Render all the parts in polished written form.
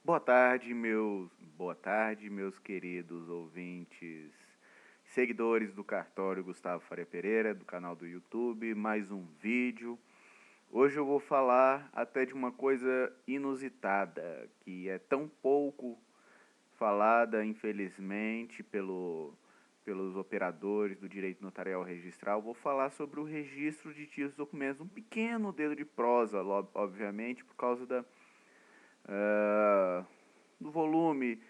Boa tarde, meus queridos ouvintes, seguidores do Cartório Gustavo Faria Pereira, do canal do YouTube, mais um vídeo. Hoje eu vou falar até de uma coisa inusitada, que é tão pouco falada, infelizmente, pelos operadores do direito notarial registral. Vou falar sobre o registro de títulos e documentos, um pequeno dedo de prosa, obviamente, por causa do volume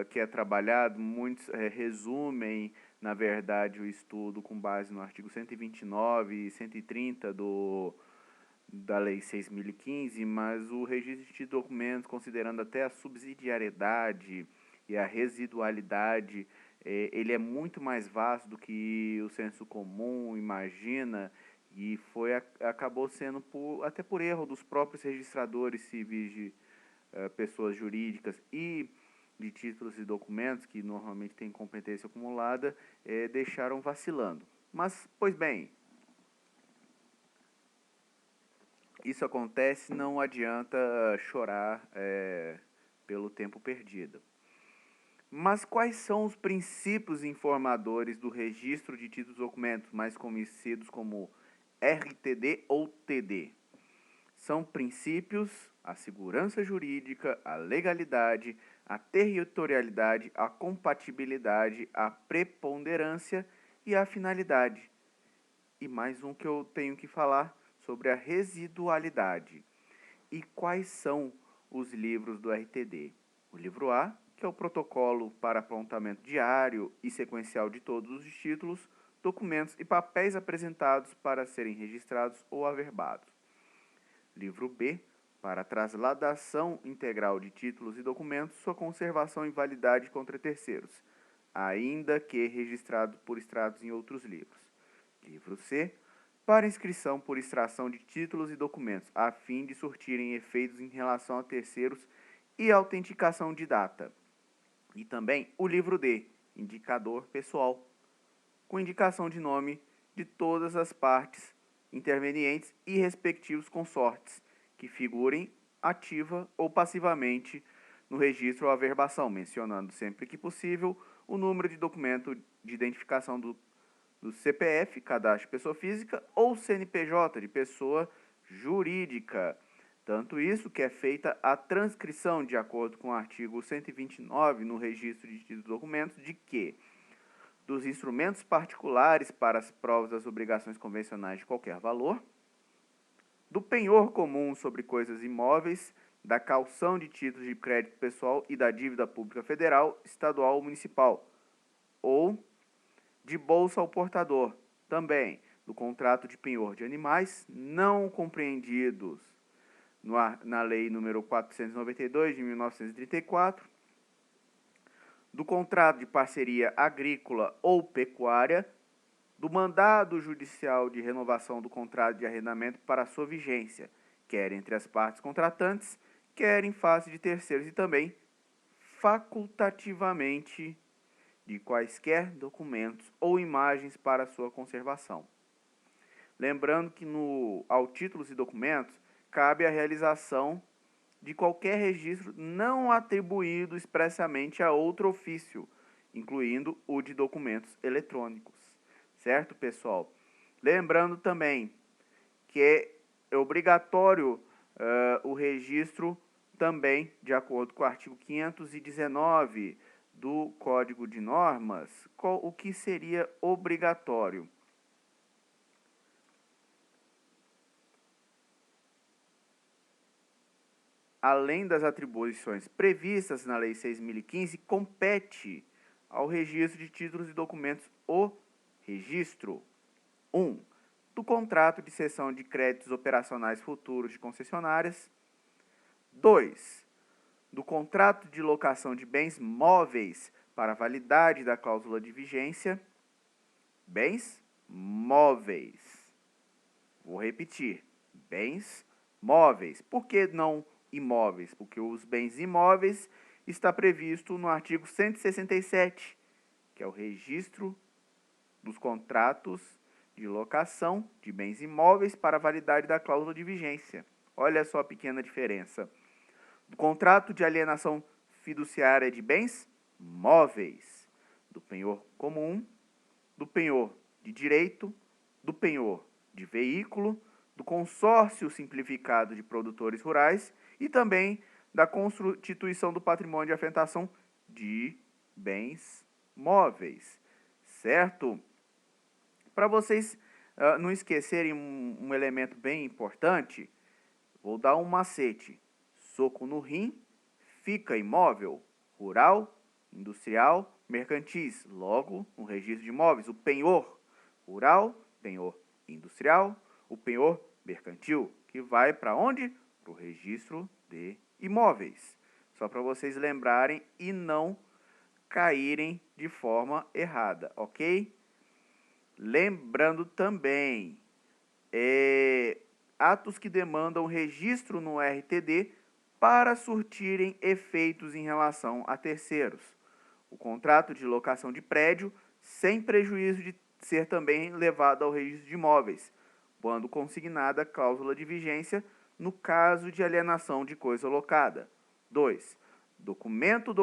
que é trabalhado. Muitos resumem, na verdade, o estudo com base no artigo 129 e 130 da Lei 6.015, mas o registro de documentos, considerando até a subsidiariedade e a residualidade, ele é muito mais vasto do que o senso comum imagina, e acabou sendo até por erro dos próprios registradores civis de pessoas jurídicas e de títulos e documentos, que normalmente têm competência acumulada, deixaram vacilando. Mas, pois bem, isso acontece, não adianta chorar pelo tempo perdido. Mas quais são os princípios informadores do registro de títulos e documentos, mais conhecidos como RTD ou TD? São princípios: a segurança jurídica, a legalidade, a territorialidade, a compatibilidade, a preponderância e a finalidade. E mais um que eu tenho que falar sobre a residualidade. E quais são os livros do RTD? O livro A, que é o protocolo para apontamento diário e sequencial de todos os títulos, documentos e papéis apresentados para serem registrados ou averbados. Livro B, para trasladação integral de títulos e documentos, sua conservação e validade contra terceiros, ainda que registrado por extratos em outros livros. Livro C, para inscrição por extração de títulos e documentos, a fim de surtirem efeitos em relação a terceiros e autenticação de data. E também o livro D, indicador pessoal, com indicação de nome de todas as partes intervenientes e respectivos consortes, que figurem ativa ou passivamente no registro ou averbação, mencionando sempre que possível o número de documento de identificação do CPF, cadastro de pessoa física, ou CNPJ, de pessoa jurídica. Tanto isso que é feita a transcrição, de acordo com o artigo 129, no registro de títulos e documentos, de que dos instrumentos particulares para as provas das obrigações convencionais de qualquer valor, do penhor comum sobre coisas imóveis, da caução de títulos de crédito pessoal e da dívida pública federal, estadual ou municipal, ou de bolsa ao portador, também do contrato de penhor de animais não compreendidos na Lei nº 492, de 1934, do contrato de parceria agrícola ou pecuária, do mandado judicial de renovação do contrato de arrendamento para sua vigência, quer entre as partes contratantes, quer em face de terceiros, e também facultativamente de quaisquer documentos ou imagens para sua conservação. Lembrando que ao títulos e documentos cabe a realização de qualquer registro não atribuído expressamente a outro ofício, incluindo o de documentos eletrônicos. Certo, pessoal? Lembrando também que é obrigatório o registro também, de acordo com o artigo 519 do Código de Normas. O que seria obrigatório? Além das atribuições previstas na Lei 6.015, compete ao registro de títulos e documentos o registro 1. Do contrato de cessão de créditos operacionais futuros de concessionárias. 2. Do contrato de locação de bens móveis para a validade da cláusula de vigência. Bens móveis. Vou repetir. Bens móveis. Por que não imóveis? Porque os bens imóveis está previsto no artigo 167, que é o registro dos contratos de locação de bens imóveis para a validade da cláusula de vigência. Olha só a pequena diferença. do contrato de alienação fiduciária de bens móveis, do penhor comum, do penhor de direito, do penhor de veículo, do consórcio simplificado de produtores rurais e também da constituição do patrimônio de afetação de bens móveis, certo? Para vocês não esquecerem um elemento bem importante, vou dar um macete. Soco no rim, fica imóvel, rural, industrial, mercantis. Logo, no registro de imóveis, o penhor rural, penhor industrial, o penhor mercantil, que vai para onde? Para o registro de imóveis. Só para vocês lembrarem e não caírem de forma errada, ok? Lembrando também, atos que demandam registro no RTD para surtirem efeitos em relação a terceiros. O contrato de locação de prédio, sem prejuízo de ser também levado ao registro de imóveis, quando consignada a cláusula de vigência no caso de alienação de coisa locada. 2. Documento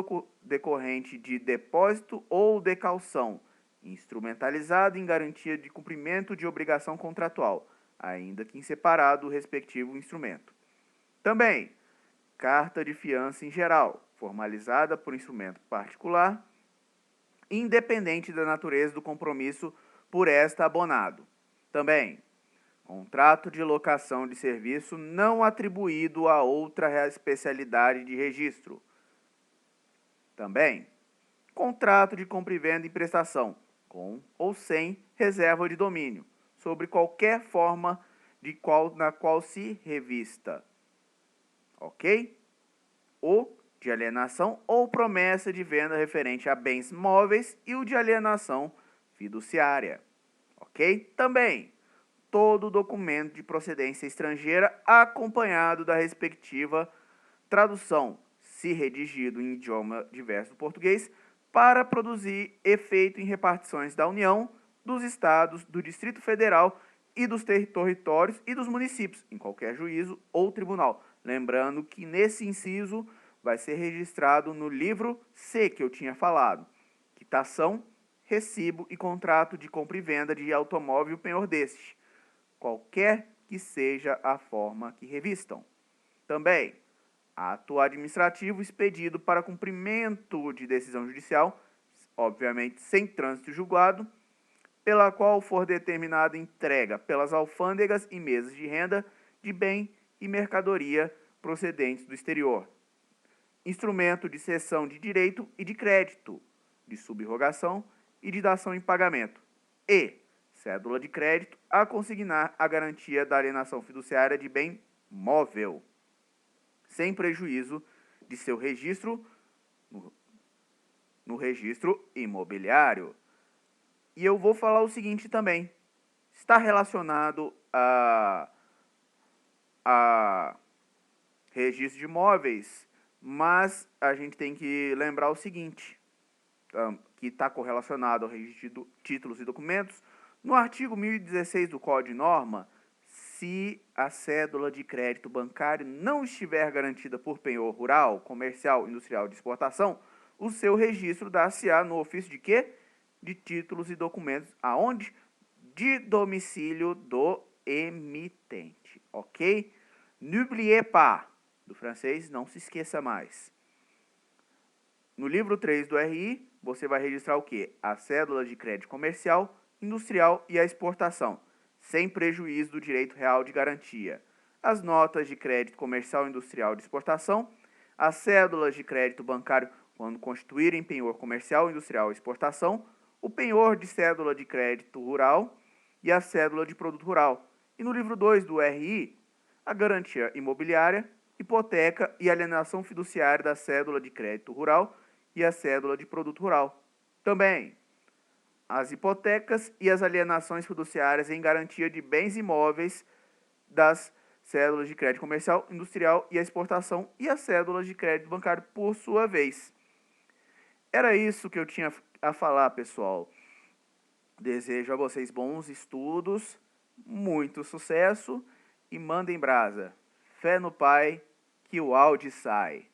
decorrente de depósito ou decalção, instrumentalizado em garantia de cumprimento de obrigação contratual, ainda que em separado o respectivo instrumento. Também, carta de fiança em geral, formalizada por instrumento particular, independente da natureza do compromisso por esta abonado. Também, contrato de locação de serviço não atribuído a outra especialidade de registro. Também, contrato de compra e venda em prestação, com ou sem reserva de domínio, sobre qualquer forma na qual se revista. Ok? O de alienação ou promessa de venda referente a bens móveis e o de alienação fiduciária. Ok? Também, todo documento de procedência estrangeira acompanhado da respectiva tradução, se redigido em idioma diverso do português, para produzir efeito em repartições da União, dos Estados, do Distrito Federal e dos territórios e dos municípios, em qualquer juízo ou tribunal. Lembrando que nesse inciso vai ser registrado no livro C que eu tinha falado, quitação, recibo e contrato de compra e venda de automóvel penhor deste, qualquer que seja a forma que revistam. Também, ato administrativo expedido para cumprimento de decisão judicial, obviamente sem trânsito julgado, pela qual for determinada entrega pelas alfândegas e mesas de renda de bem e mercadoria procedentes do exterior. Instrumento de cessão de direito e de crédito, de subrogação e de dação em pagamento. E cédula de crédito a consignar a garantia da alienação fiduciária de bem móvel, sem prejuízo de seu registro no registro imobiliário. E eu vou falar o seguinte também, está relacionado a registro de imóveis, mas a gente tem que lembrar o seguinte, que está correlacionado ao registro de títulos e documentos. No artigo 1016 do Código de Norma, se a cédula de crédito bancário não estiver garantida por penhor rural, comercial, industrial de exportação, o seu registro dá-se-á no ofício de quê? De títulos e documentos, aonde? De domicílio do emitente, ok? N'oubliez pas, do francês, não se esqueça mais. No livro 3 do RI, você vai registrar o quê? A cédula de crédito comercial, industrial e a exportação, sem prejuízo do direito real de garantia. As notas de crédito comercial, industrial e de exportação, as cédulas de crédito bancário quando constituírem penhor comercial, industrial e exportação, o penhor de cédula de crédito rural e a cédula de produto rural. E no livro 2 do RI, a garantia imobiliária, hipoteca e alienação fiduciária da cédula de crédito rural e a cédula de produto rural. Também, as hipotecas e as alienações fiduciárias em garantia de bens imóveis das cédulas de crédito comercial, industrial e a exportação e as cédulas de crédito bancário por sua vez. Era isso que eu tinha a falar, pessoal. Desejo a vocês bons estudos, muito sucesso e mandem brasa. Fé no Pai, que o áudio sai.